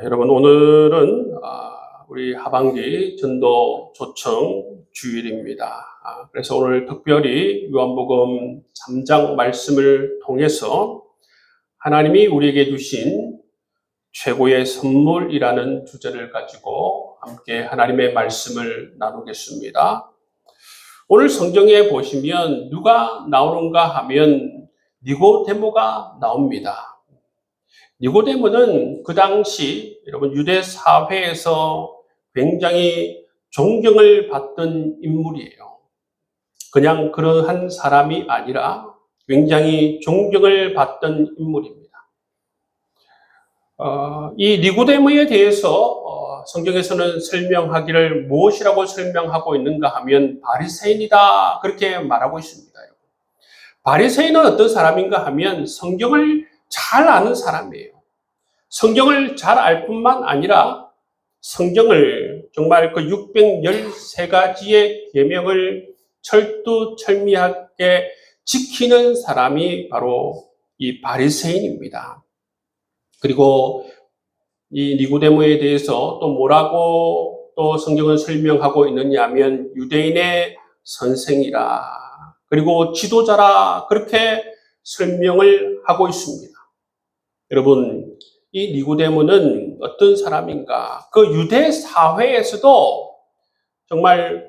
여러분 오늘은 우리 하반기 전도 초청 주일입니다. 그래서 오늘 특별히 요한복음 3장 말씀을 통해서 하나님이 우리에게 주신 최고의 선물이라는 주제를 가지고 함께 하나님의 말씀을 나누겠습니다. 오늘 성경에 보시면 누가 나오는가 하면 니고데모가 나옵니다. 니고데모는 그 당시 여러분 유대 사회에서 굉장히 존경을 받던 인물이에요. 그냥 그러한 사람이 아니라 굉장히 존경을 받던 인물입니다. 이 니고데모에 대해서 성경에서는 설명하기를 무엇이라고 설명하고 있는가 하면 바리새인이다 그렇게 말하고 있습니다. 바리새인은 어떤 사람인가 하면 성경을 잘 아는 사람이에요. 성경을 잘 알 뿐만 아니라 성경을 정말 그 613가지의 계명을 철두철미하게 지키는 사람이 바로 이 바리새인입니다. 그리고 이 니고데모에 대해서 또 뭐라고 또 성경은 설명하고 있느냐 하면 유대인의 선생이라 그리고 지도자라 그렇게 설명을 하고 있습니다. 여러분 이 니고데모는 어떤 사람인가? 그 유대 사회에서도 정말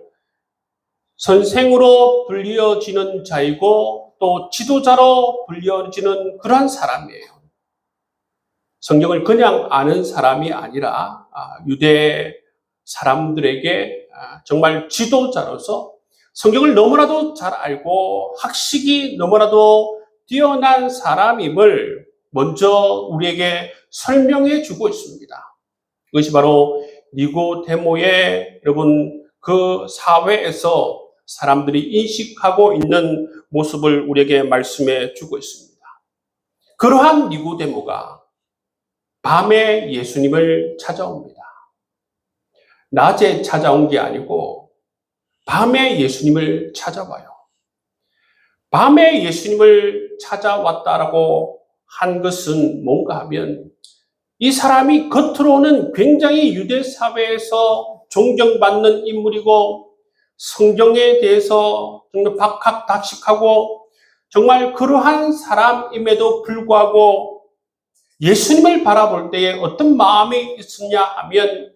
선생으로 불려지는 자이고 또 지도자로 불려지는 그러한 사람이에요. 성경을 그냥 아는 사람이 아니라 유대 사람들에게 정말 지도자로서 성경을 너무나도 잘 알고 학식이 너무나도 뛰어난 사람임을 먼저 우리에게 설명해 주고 있습니다. 그것이 바로 니고데모의 여러분 그 사회에서 사람들이 인식하고 있는 모습을 우리에게 말씀해 주고 있습니다. 그러한 니고데모가 밤에 예수님을 찾아옵니다. 낮에 찾아온 게 아니고 밤에 예수님을 찾아와요. 밤에 예수님을 찾아왔다라고 한 것은 뭔가 하면 이 사람이 겉으로는 굉장히 유대 사회에서 존경받는 인물이고 성경에 대해서 정말 박학다식하고 정말 그러한 사람임에도 불구하고 예수님을 바라볼 때에 어떤 마음이 있었냐 하면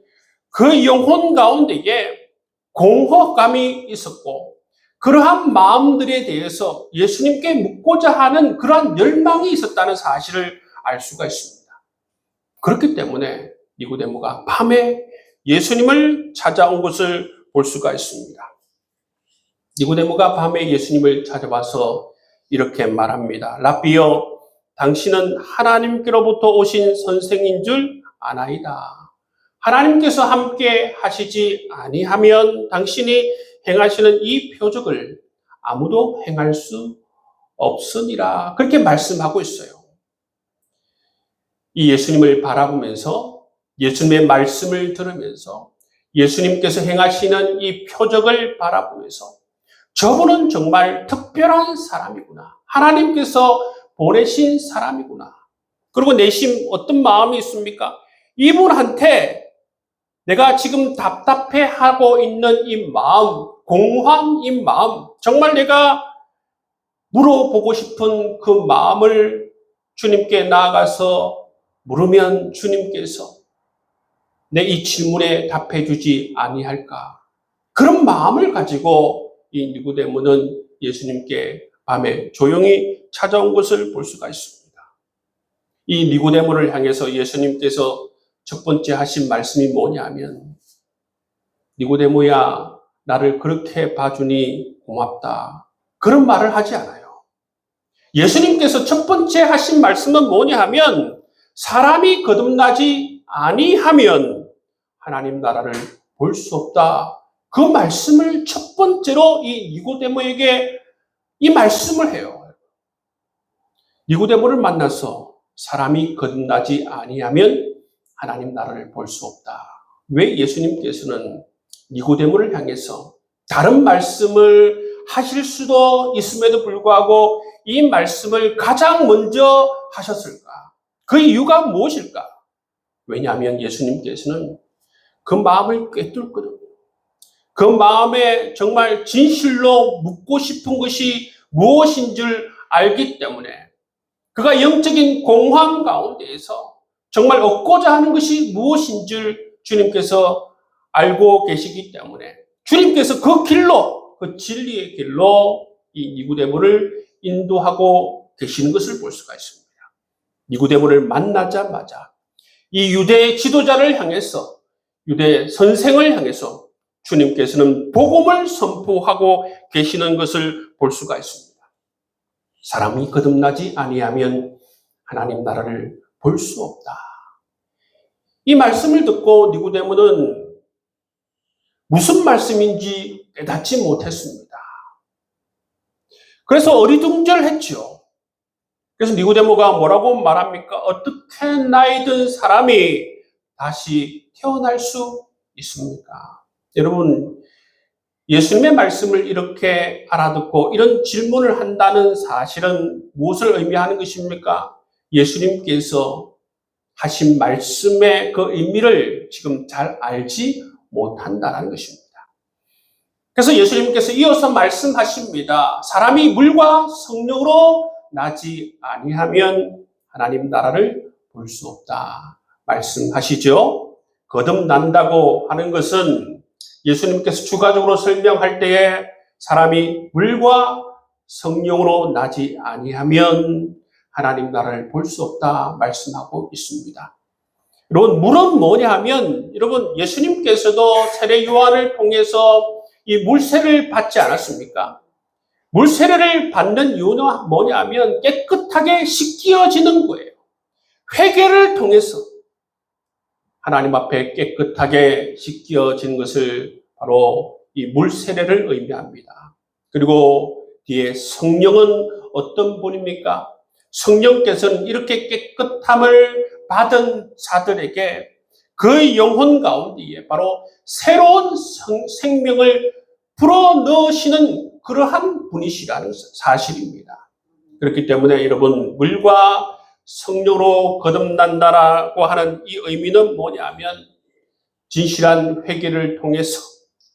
그 영혼 가운데에 공허감이 있었고 그러한 마음들에 대해서 예수님께 묻고자 하는 그러한 열망이 있었다는 사실을 알 수가 있습니다. 그렇기 때문에 니고데모가 밤에 예수님을 찾아온 것을 볼 수가 있습니다. 니고데모가 밤에 예수님을 찾아와서 이렇게 말합니다. 라비여, 당신은 하나님께로부터 오신 선생인 줄 아나이다. 하나님께서 함께 하시지 아니하면 당신이 행하시는 이 표적을 아무도 행할 수 없으니라. 그렇게 말씀하고 있어요. 이 예수님을 바라보면서 예수님의 말씀을 들으면서 예수님께서 행하시는 이 표적을 바라보면서 저분은 정말 특별한 사람이구나. 하나님께서 보내신 사람이구나. 그리고 내심 어떤 마음이 있습니까? 이분한테 내가 지금 답답해하고 있는 이 마음, 공허한 이 마음, 정말 내가 물어보고 싶은 그 마음을 주님께 나아가서 물으면 주님께서 내 이 질문에 답해 주지 아니할까. 그런 마음을 가지고 이 니고데모는 예수님께 밤에 조용히 찾아온 것을 볼 수가 있습니다. 이 니고데모를 향해서 예수님께서 첫 번째 하신 말씀이 뭐냐면 니고데모야 나를 그렇게 봐주니 고맙다. 그런 말을 하지 않아요. 예수님께서 첫 번째 하신 말씀은 뭐냐 하면 사람이 거듭나지 아니하면 하나님 나라를 볼 수 없다. 그 말씀을 첫 번째로 이 니고데모에게 이 말씀을 해요. 니고데모를 만나서 사람이 거듭나지 아니하면 하나님 나라를 볼 수 없다. 왜 예수님께서는 니고데모를 향해서 다른 말씀을 하실 수도 있음에도 불구하고 이 말씀을 가장 먼저 하셨을까? 그 이유가 무엇일까? 왜냐하면 예수님께서는 그 마음을 꿰뚫거든요. 그 마음에 정말 진실로 묻고 싶은 것이 무엇인 줄 알기 때문에 그가 영적인 공황 가운데에서 정말 얻고자 하는 것이 무엇인 줄 주님께서 알고 계시기 때문에 주님께서 그 길로, 그 진리의 길로 이 니고데모를 인도하고 계시는 것을 볼 수가 있습니다. 니고데모를 만나자마자 이 유대 지도자를 향해서, 유대 선생을 향해서 주님께서는 복음을 선포하고 계시는 것을 볼 수가 있습니다. 사람이 거듭나지 아니하면 하나님 나라를 볼 수 없다. 이 말씀을 듣고 니고데모는 무슨 말씀인지 깨닫지 못했습니다. 그래서 어리둥절했죠. 그래서 니고데모가 뭐라고 말합니까? 어떻게 나이 든 사람이 다시 태어날 수 있습니까? 여러분, 예수님의 말씀을 이렇게 알아듣고 이런 질문을 한다는 사실은 무엇을 의미하는 것입니까? 예수님께서 하신 말씀의 그 의미를 지금 잘 알지 못한다는 것입니다. 그래서 예수님께서 이어서 말씀하십니다. 사람이 물과 성령으로 나지 아니하면 하나님 나라를 볼 수 없다 말씀하시죠. 거듭난다고 하는 것은 예수님께서 추가적으로 설명할 때에 사람이 물과 성령으로 나지 아니하면 하나님 나라를 볼 수 없다 말씀하고 있습니다. 여러분, 물은 뭐냐 하면 여러분 예수님께서도 세례 요한을 통해서 이 물세례를 받지 않았습니까? 물세례를 받는 이유는 뭐냐 하면 깨끗하게 씻겨지는 거예요. 회개를 통해서 하나님 앞에 깨끗하게 씻겨지는 것을 바로 이 물세례를 의미합니다. 그리고 뒤에 성령은 어떤 분입니까? 성령께서는 이렇게 깨끗함을 받은 자들에게 그 영혼 가운데에 바로 새로운 생명을 불어넣으시는 그러한 분이시라는 사실입니다. 그렇기 때문에 여러분, 물과 성령으로 거듭난다라고 하는 이 의미는 뭐냐면 진실한 회개를 통해서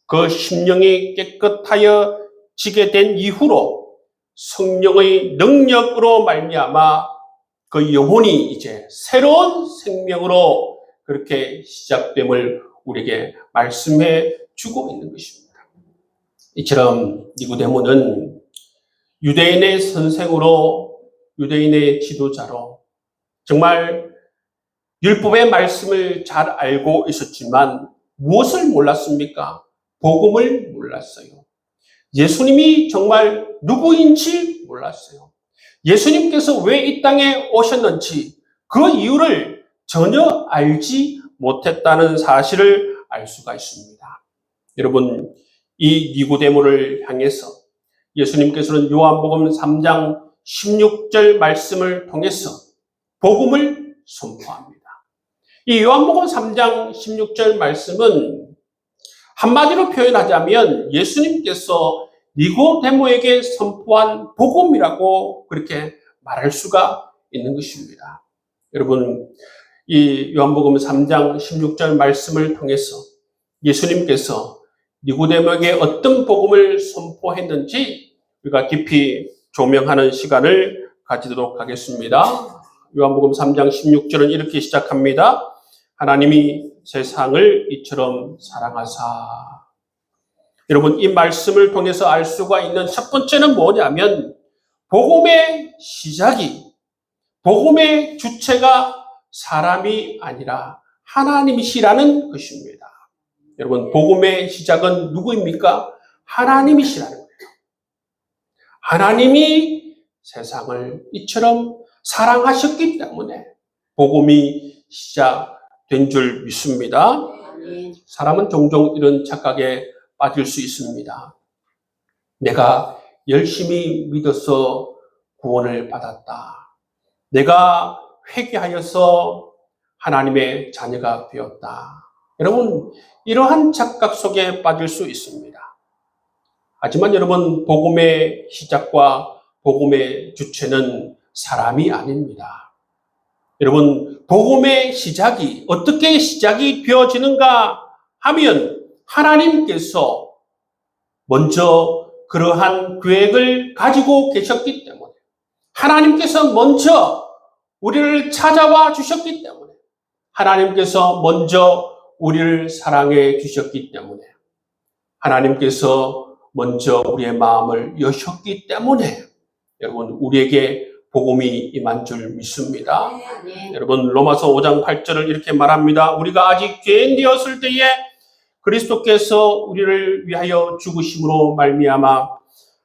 그 심령이 깨끗하여 지게 된 이후로 성령의 능력으로 말미암아 그 영혼이 이제 새로운 생명으로 그렇게 시작됨을 우리에게 말씀해 주고 있는 것입니다. 이처럼 니고데모는 유대인의 선생으로, 유대인의 지도자로 정말 율법의 말씀을 잘 알고 있었지만 무엇을 몰랐습니까? 복음을 몰랐어요. 예수님이 정말 누구인지 몰랐어요. 예수님께서 왜 이 땅에 오셨는지 그 이유를 전혀 알지 못했다는 사실을 알 수가 있습니다. 여러분, 이 니고데모를 향해서 예수님께서는 요한복음 3장 16절 말씀을 통해서 복음을 선포합니다. 이 요한복음 3장 16절 말씀은 한마디로 표현하자면 예수님께서 니고데모에게 선포한 복음이라고 그렇게 말할 수가 있는 것입니다. 여러분, 이 요한복음 3장 16절 말씀을 통해서 예수님께서 니고데모에게 어떤 복음을 선포했는지 우리가 깊이 조명하는 시간을 가지도록 하겠습니다. 요한복음 3장 16절은 이렇게 시작합니다. 하나님이 세상을 이처럼 사랑하사. 여러분, 이 말씀을 통해서 알 수가 있는 첫 번째는 뭐냐면 복음의 시작이, 복음의 주체가 사람이 아니라 하나님이시라는 것입니다. 여러분, 복음의 시작은 누구입니까? 하나님이시라는 거예요. 하나님이 세상을 이처럼 사랑하셨기 때문에 복음이 시작된 줄 믿습니다. 사람은 종종 이런 착각에 빠질 수 있습니다. 내가 열심히 믿어서 구원을 받았다. 내가 회개하여서 하나님의 자녀가 되었다. 여러분, 이러한 착각 속에 빠질 수 있습니다. 하지만 여러분, 복음의 시작과 복음의 주체는 사람이 아닙니다. 여러분, 복음의 시작이 어떻게 시작이 되어지는가 하면 하나님께서 먼저 그러한 계획을 가지고 계셨기 때문에, 하나님께서 먼저 우리를 찾아와 주셨기 때문에, 하나님께서 먼저 우리를 사랑해 주셨기 때문에, 하나님께서 먼저 우리의 마음을 여셨기 때문에 여러분, 우리에게 복음이 임한 줄 믿습니다. 여러분, 로마서 5장 8절을 이렇게 말합니다. 우리가 아직 죄인 되었을 때에 그리스도께서 우리를 위하여 죽으심으로 말미암아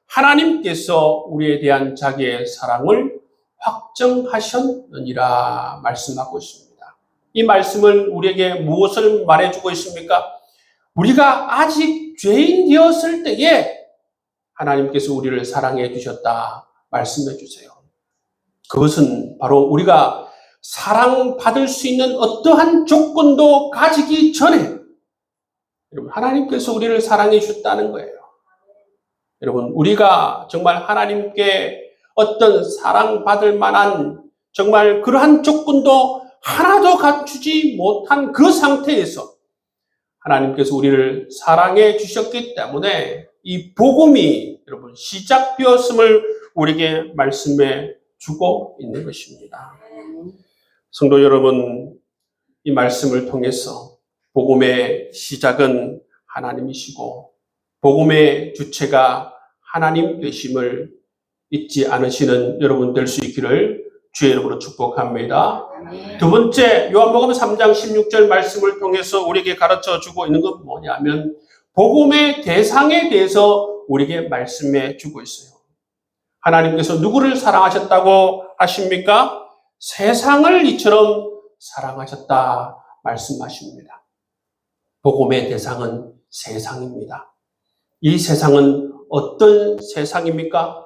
하나님께서 우리에 대한 자기의 사랑을 확정하셨느니라 말씀하고 있습니다. 이 말씀은 우리에게 무엇을 말해주고 있습니까? 우리가 아직 죄인 되었을 때에 하나님께서 우리를 사랑해 주셨다 말씀해 주세요. 그것은 바로 우리가 사랑받을 수 있는 어떠한 조건도 가지기 전에 여러분, 하나님께서 우리를 사랑해 주셨다는 거예요. 여러분, 우리가 정말 하나님께 어떤 사랑받을 만한 정말 그러한 조건도 하나도 갖추지 못한 그 상태에서 하나님께서 우리를 사랑해 주셨기 때문에 이 복음이 여러분 시작되었음을 우리에게 말씀해 주고 있는 것입니다. 성도 여러분, 이 말씀을 통해서 복음의 시작은 하나님이시고 복음의 주체가 하나님 되심을 잊지 않으시는 여러분 될 수 있기를 주의 이름으로 축복합니다. 두 번째, 요한복음 3장 16절 말씀을 통해서 우리에게 가르쳐 주고 있는 건 뭐냐면 복음의 대상에 대해서 우리에게 말씀해 주고 있어요. 하나님께서 누구를 사랑하셨다고 하십니까? 세상을 이처럼 사랑하셨다 말씀하십니다. 복음의 대상은 세상입니다. 이 세상은 어떤 세상입니까?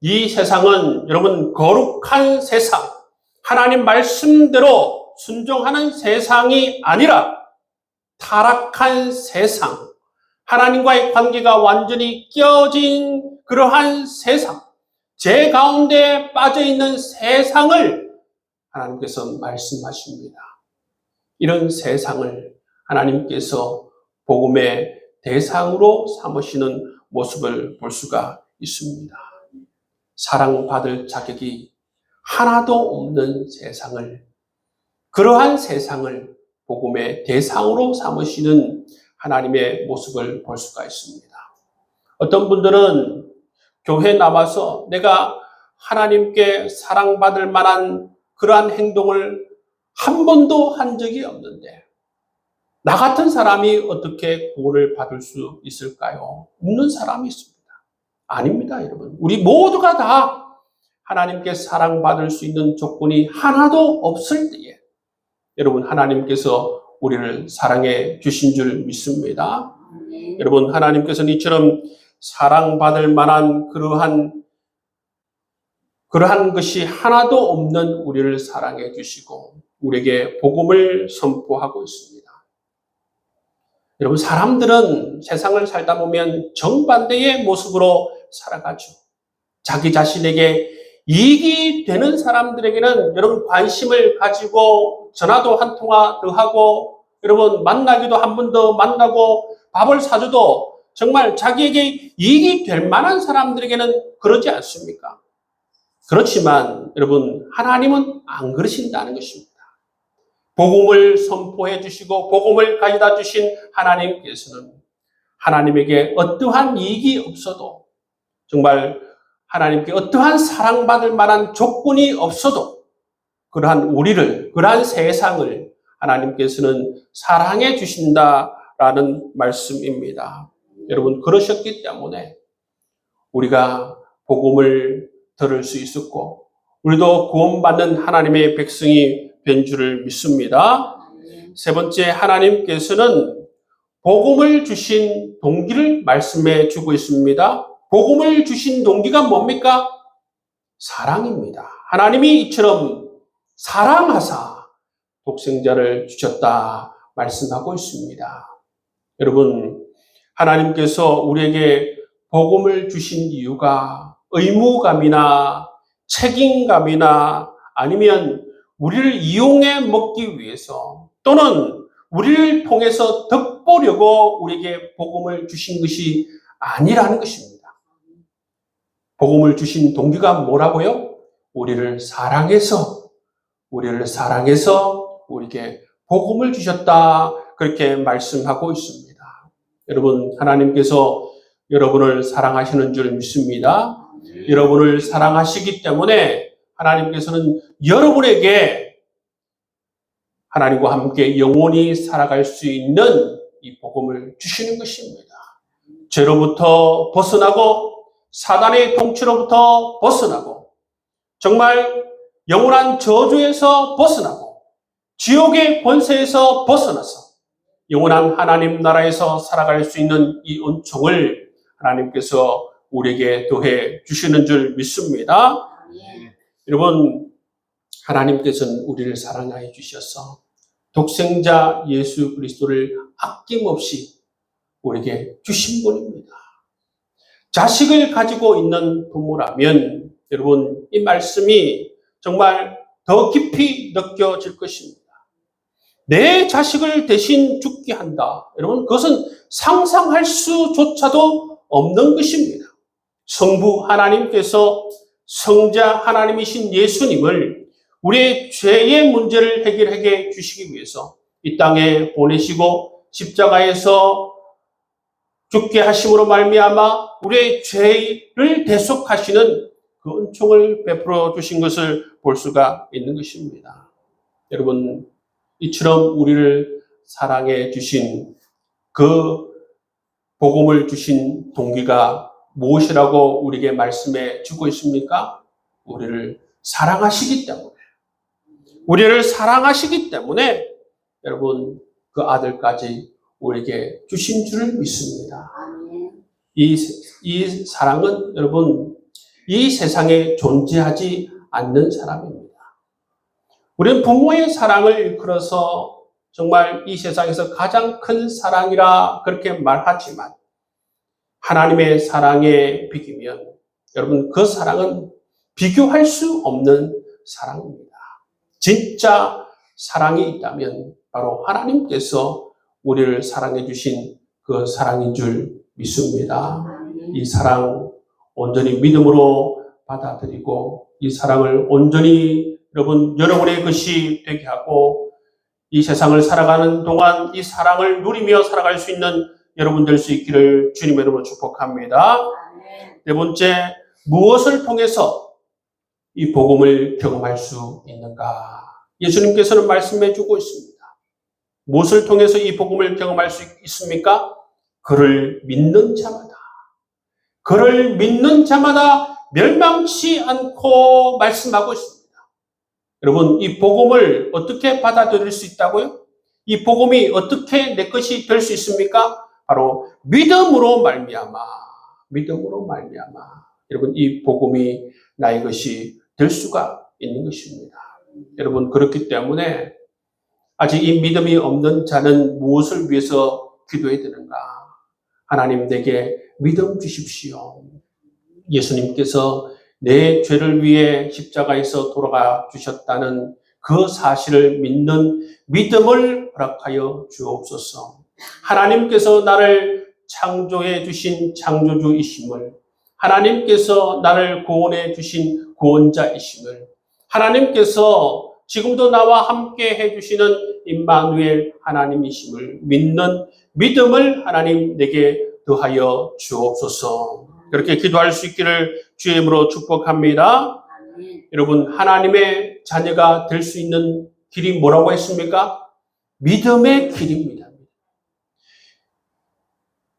이 세상은 여러분 거룩한 세상, 하나님 말씀대로 순종하는 세상이 아니라 타락한 세상, 하나님과의 관계가 완전히 깨어진 그러한 세상, 죄 가운데 빠져있는 세상을 하나님께서 말씀하십니다. 이런 세상을 하나님께서 복음의 대상으로 삼으시는 모습을 볼 수가 있습니다. 사랑받을 자격이 하나도 없는 세상을, 그러한 세상을 복음의 대상으로 삼으시는 하나님의 모습을 볼 수가 있습니다. 어떤 분들은 교회 나와서 내가 하나님께 사랑받을 만한 그러한 행동을 한 번도 한 적이 없는데 나 같은 사람이 어떻게 구원을 받을 수 있을까요? 없는 사람이 있습니다. 아닙니다, 여러분. 우리 모두가 다 하나님께 사랑받을 수 있는 조건이 하나도 없을 때에 여러분, 하나님께서 우리를 사랑해 주신 줄 믿습니다. 여러분, 하나님께서는 이처럼 사랑받을 만한 그러한 것이 하나도 없는 우리를 사랑해 주시고 우리에게 복음을 선포하고 있습니다. 여러분, 사람들은 세상을 살다 보면 정반대의 모습으로 살아가죠. 자기 자신에게 이익이 되는 사람들에게는 여러분 관심을 가지고 전화도 한 통화 더 하고 여러분 만나기도 한 번 더 만나고 밥을 사줘도 정말 자기에게 이익이 될 만한 사람들에게는 그러지 않습니까? 그렇지만 여러분, 하나님은 안 그러신다는 것입니다. 복음을 선포해 주시고 복음을 가져다 주신 하나님께서는 하나님에게 어떠한 이익이 없어도 정말 하나님께 어떠한 사랑받을 만한 조건이 없어도 그러한 우리를, 그러한 세상을 하나님께서는 사랑해 주신다라는 말씀입니다. 여러분, 그러셨기 때문에 우리가 복음을 들을 수 있었고 우리도 구원받는 하나님의 백성이 된 줄을 믿습니다. 세 번째, 하나님께서는 복음을 주신 동기를 말씀해 주고 있습니다. 복음을 주신 동기가 뭡니까? 사랑입니다. 하나님이 이처럼 사랑하사 독생자를 주셨다 말씀하고 있습니다. 여러분, 하나님께서 우리에게 복음을 주신 이유가 의무감이나 책임감이나 아니면 우리를 이용해 먹기 위해서 또는 우리를 통해서 덕보려고 우리에게 복음을 주신 것이 아니라는 것입니다. 복음을 주신 동기가 뭐라고요? 우리를 사랑해서 우리에게 복음을 주셨다. 그렇게 말씀하고 있습니다. 여러분, 하나님께서 여러분을 사랑하시는 줄 믿습니다. 여러분을 사랑하시기 때문에 하나님께서는 여러분에게 하나님과 함께 영원히 살아갈 수 있는 이 복음을 주시는 것입니다. 죄로부터 벗어나고 사단의 통치로부터 벗어나고 정말 영원한 저주에서 벗어나고 지옥의 권세에서 벗어나서 영원한 하나님 나라에서 살아갈 수 있는 이 은총을 하나님께서 우리에게 더해 주시는 줄 믿습니다. 여러분, 하나님께서는 우리를 사랑하여 주셔서 독생자 예수 그리스도를 아낌없이 우리에게 주신 분입니다. 자식을 가지고 있는 부모라면 여러분, 이 말씀이 정말 더 깊이 느껴질 것입니다. 내 자식을 대신 죽게 한다. 여러분, 그것은 상상할 수조차도 없는 것입니다. 성부 하나님께서 성자 하나님이신 예수님을 우리의 죄의 문제를 해결하게 주시기 위해서 이 땅에 보내시고 십자가에서 죽게 하심으로 말미암아 우리의 죄를 대속하시는 그 은총을 베풀어 주신 것을 볼 수가 있는 것입니다. 여러분, 이처럼 우리를 사랑해 주신 그 복음을 주신 동기가 무엇이라고 우리에게 말씀해 주고 있습니까? 우리를 사랑하시기 때문에 여러분, 그 아들까지 우리에게 주신 줄을 믿습니다. 이 사랑은 여러분, 이 세상에 존재하지 않는 사랑입니다. 우리는 부모의 사랑을 일컬어서 정말 이 세상에서 가장 큰 사랑이라 그렇게 말하지만 하나님의 사랑에 비기면 여러분, 그 사랑은 비교할 수 없는 사랑입니다. 진짜 사랑이 있다면 바로 하나님께서 우리를 사랑해 주신 그 사랑인 줄 믿습니다. 이 사랑 온전히 믿음으로 받아들이고 이 사랑을 온전히 여러분의 것이 되게 하고 이 세상을 살아가는 동안 이 사랑을 누리며 살아갈 수 있는 여러분 될 수 있기를 주님의 이름으로 축복합니다. 네 번째, 무엇을 통해서 이 복음을 경험할 수 있는가? 예수님께서는 말씀해 주고 있습니다. 무엇을 통해서 이 복음을 경험할 수 있습니까? 그를 믿는 자마다 멸망치 않고 말씀하고 있습니다. 여러분, 이 복음을 어떻게 받아들일 수 있다고요? 이 복음이 어떻게 내 것이 될 수 있습니까? 바로 믿음으로 말미암아. 여러분, 이 복음이 나의 것이 될 수가 있는 것입니다. 여러분, 그렇기 때문에 아직 이 믿음이 없는 자는 무엇을 위해서 기도해야 되는가? 하나님, 내게 믿음 주십시오. 예수님께서 내 죄를 위해 십자가에서 돌아가 주셨다는 그 사실을 믿는 믿음을 허락하여 주옵소서. 하나님께서 나를 창조해 주신 창조주이심을, 하나님께서 나를 구원해 주신 구원자이심을, 하나님께서 지금도 나와 함께 해주시는 임마누엘 하나님이심을 믿는 믿음을 하나님 내게 더하여 주옵소서. 그렇게 기도할 수 있기를 주의 이름으로 축복합니다. 여러분, 하나님의 자녀가 될 수 있는 길이 뭐라고 했습니까? 믿음의 길입니다.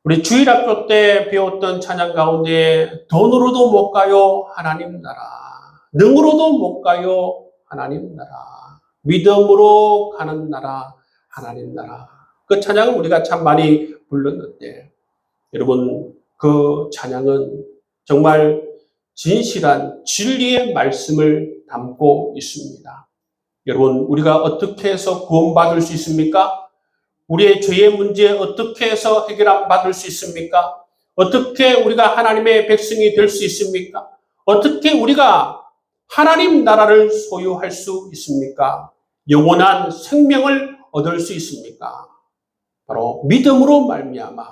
우리 주일학교 때 배웠던 찬양 가운데 돈으로도 못 가요, 하나님 나라. 능으로도 못 가요, 하나님 나라. 믿음으로 가는 나라, 하나님 나라. 그 찬양을 우리가 참 많이 불렀는데 여러분, 그 찬양은 정말 진실한 진리의 말씀을 담고 있습니다. 여러분, 우리가 어떻게 해서 구원받을 수 있습니까? 우리의 죄의 문제 어떻게 해서 해결받을 수 있습니까? 어떻게 우리가 하나님의 백성이 될 수 있습니까? 어떻게 우리가 하나님 나라를 소유할 수 있습니까? 영원한 생명을 얻을 수 있습니까? 바로 믿음으로 말미암아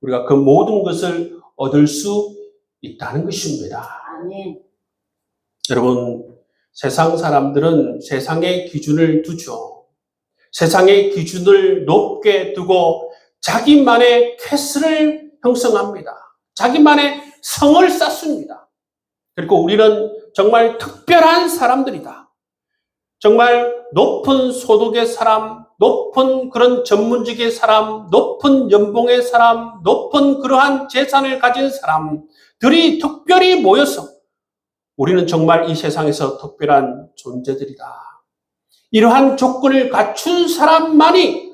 우리가 그 모든 것을 얻을 수 있다는 것입니다. 아멘. 여러분, 세상 사람들은 세상의 기준을 두죠. 세상의 기준을 높게 두고 자기만의 캐스를 형성합니다. 자기만의 성을 쌓습니다. 그리고 우리는 정말 특별한 사람들이다. 정말 높은 소득의 사람, 높은 그런 전문직의 사람, 높은 연봉의 사람, 높은 그러한 재산을 가진 사람들이 특별히 모여서 우리는 정말 이 세상에서 특별한 존재들이다. 이러한 조건을 갖춘 사람만이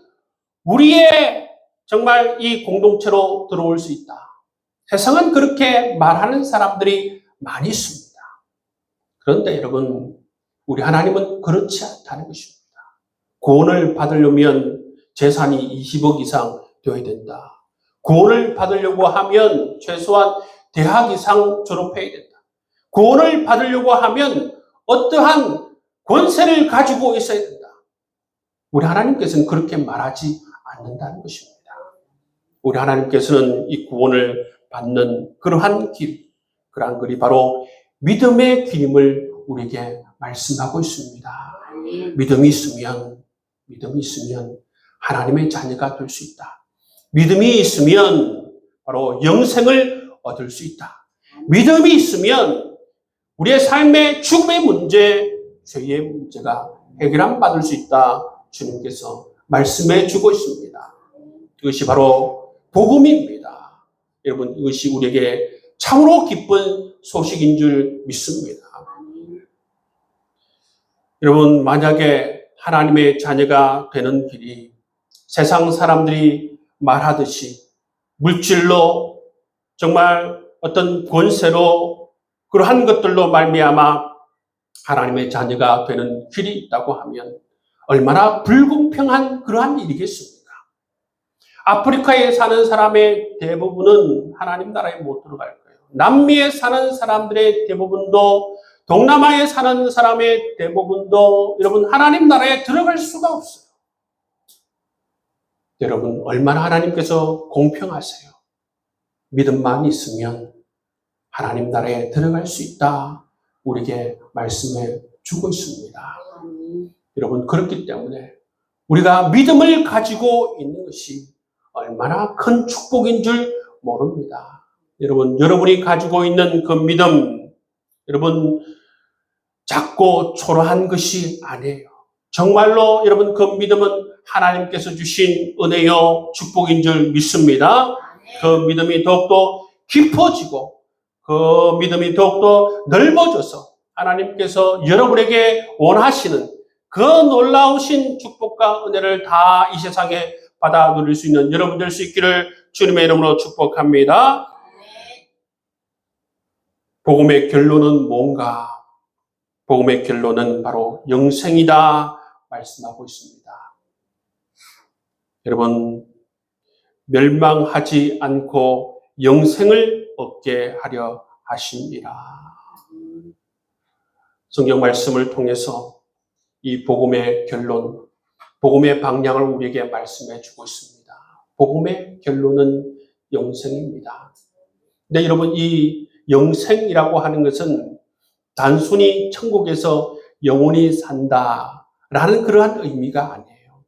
우리의 정말 이 공동체로 들어올 수 있다. 세상은 그렇게 말하는 사람들이 많이 있습니다. 그런데 여러분, 우리 하나님은 그렇지 않다는 것입니다. 구원을 받으려면 재산이 20억 이상 되어야 된다. 구원을 받으려고 하면 최소한 대학 이상 졸업해야 된다. 구원을 받으려고 하면 어떠한 권세를 가지고 있어야 된다. 우리 하나님께서는 그렇게 말하지 않는다는 것입니다. 우리 하나님께서는 이 구원을 받는 그러한 길, 그러한 길이 바로 믿음의 길임을 우리에게 말씀하고 있습니다. 믿음이 있으면 하나님의 자녀가 될 수 있다. 믿음이 있으면 바로 영생을 얻을 수 있다. 믿음이 있으면 우리의 삶의 죽음의 문제, 죄의 문제가 해결함 받을 수 있다. 주님께서 말씀해 주고 있습니다. 이것이 바로 복음입니다. 여러분, 이것이 우리에게 참으로 기쁜 소식인 줄 믿습니다. 여러분, 만약에 하나님의 자녀가 되는 길이 세상 사람들이 말하듯이 물질로 정말 어떤 권세로 그러한 것들로 말미암아 하나님의 자녀가 되는 길이 있다고 하면 얼마나 불공평한 그러한 일이겠습니까? 아프리카에 사는 사람의 대부분은 하나님 나라에 못 들어갈 거예요. 남미에 사는 사람들의 대부분도, 동남아에 사는 사람의 대부분도 여러분 하나님 나라에 들어갈 수가 없어요. 여러분, 얼마나 하나님께서 공평하세요. 믿음만 있으면 하나님 나라에 들어갈 수 있다. 우리에게 말씀해 주고 있습니다. 여러분, 그렇기 때문에 우리가 믿음을 가지고 있는 것이 얼마나 큰 축복인 줄 모릅니다. 여러분, 여러분이 가지고 있는 그 믿음, 여러분, 작고 초라한 것이 아니에요. 정말로 여러분, 그 믿음은 하나님께서 주신 은혜요 축복인 줄 믿습니다. 그 믿음이 더욱더 깊어지고 그 믿음이 더욱더 넓어져서 하나님께서 여러분에게 원하시는 그 놀라우신 축복과 은혜를 다 이 세상에 받아 누릴 수 있는 여러분 될 수 있기를 주님의 이름으로 축복합니다. 복음의 결론은 뭔가? 복음의 결론은 바로 영생이다 말씀하고 있습니다. 여러분, 멸망하지 않고 영생을 얻게 하려 하십니다. 성경 말씀을 통해서 이 복음의 결론, 복음의 방향을 우리에게 말씀해 주고 있습니다. 복음의 결론은 영생입니다. 근데 여러분, 이 영생이라고 하는 것은 단순히 천국에서 영원히 산다라는 그러한 의미가 아니에요.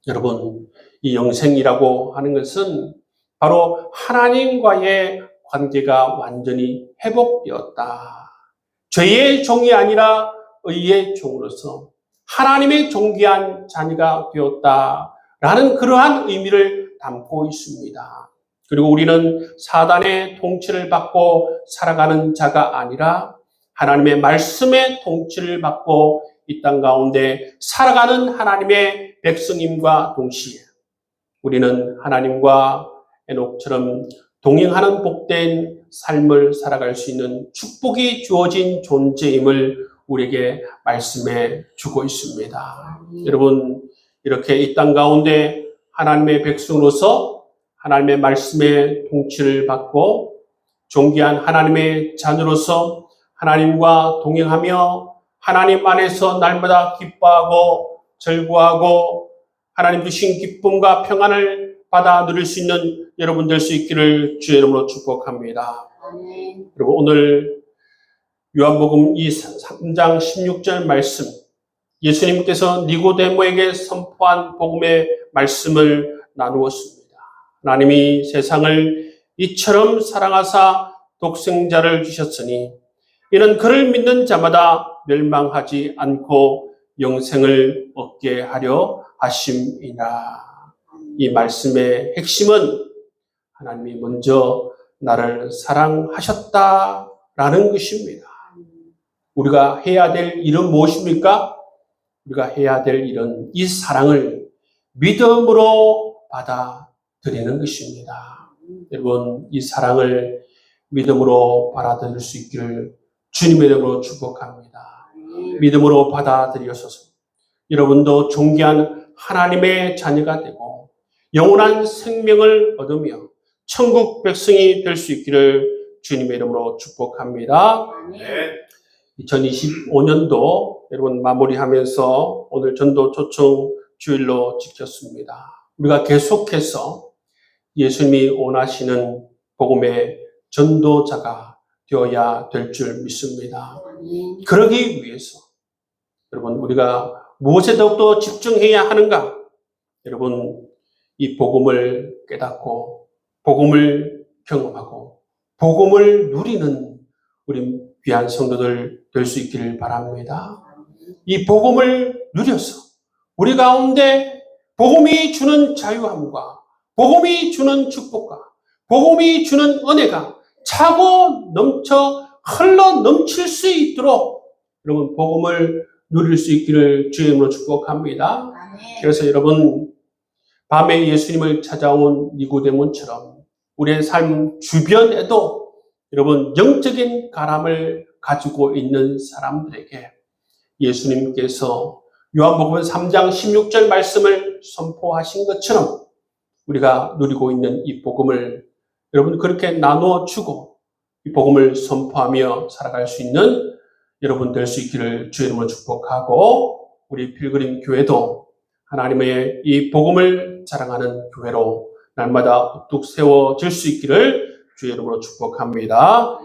여러분, 이 영생이라고 하는 것은 바로 하나님과의 관계가 완전히 회복되었다. 죄의 종이 아니라 의의 종으로서 하나님의 존귀한 자녀가 되었다라는 그러한 의미를 담고 있습니다. 그리고 우리는 사단의 통치를 받고 살아가는 자가 아니라 하나님의 말씀의 통치를 받고 이 땅 가운데 살아가는 하나님의 백성임과 동시에 우리는 하나님과 에녹처럼 동행하는 복된 삶을 살아갈 수 있는 축복이 주어진 존재임을 우리에게 말씀해 주고 있습니다. 여러분, 이렇게 이 땅 가운데 하나님의 백성으로서 하나님의 말씀의 통치를 받고 존귀한 하나님의 자녀로서 하나님과 동행하며 하나님 안에서 날마다 기뻐하고 즐거워하고 하나님 주신 기쁨과 평안을 받아 누릴 수 있는 여러분 될 수 있기를 주의 이름으로 축복합니다. 그리고 오늘 요한복음 3장 16절 말씀, 예수님께서 니고데모에게 선포한 복음의 말씀을 나누었습니다. 하나님이 세상을 이처럼 사랑하사 독생자를 주셨으니 이는 그를 믿는 자마다 멸망하지 않고 영생을 얻게 하려 하심이라. 이 말씀의 핵심은 하나님이 먼저 나를 사랑하셨다라는 것입니다. 우리가 해야 될 일은 무엇입니까? 우리가 해야 될 일은 이 사랑을 믿음으로 받아들이는 것입니다. 여러분, 이 사랑을 믿음으로 받아들일 수 있기를 주님의 이름으로 축복합니다. 믿음으로 받아들여서 여러분도 존귀한 하나님의 자녀가 되고 영원한 생명을 얻으며 천국 백성이 될 수 있기를 주님의 이름으로 축복합니다. 2025년도 여러분 마무리하면서 오늘 전도 초청 주일로 지켰습니다. 우리가 계속해서 예수님이 원하시는 복음의 전도자가 되어야 될 줄 믿습니다. 그러기 위해서 여러분 우리가 무엇에 더욱더 집중해야 하는가? 여러분 이 복음을 깨닫고 복음을 경험하고 복음을 누리는 우리 귀한 성도들 될 수 있기를 바랍니다. 이 복음을 누려서 우리 가운데 복음이 주는 자유함과 복음이 주는 축복과 복음이 주는 은혜가 차고 넘쳐 흘러 넘칠 수 있도록 여러분 복음을 누릴 수 있기를 주의 이름으로 축복합니다. 그래서 여러분 밤에 예수님을 찾아온 니고데모처럼 우리의 삶 주변에도 여러분 영적인 가람을 가지고 있는 사람들에게 예수님께서 요한복음 3장 16절 말씀을 선포하신 것처럼 우리가 누리고 있는 이 복음을 여러분 그렇게 나누어 주고 이 복음을 선포하며 살아갈 수 있는 여러분 될 수 있기를 주의 이름으로 축복하고 우리 필그림 교회도 하나님의 이 복음을 자랑하는 교회로 날마다 우뚝 세워질 수 있기를 주의 이름으로 축복합니다.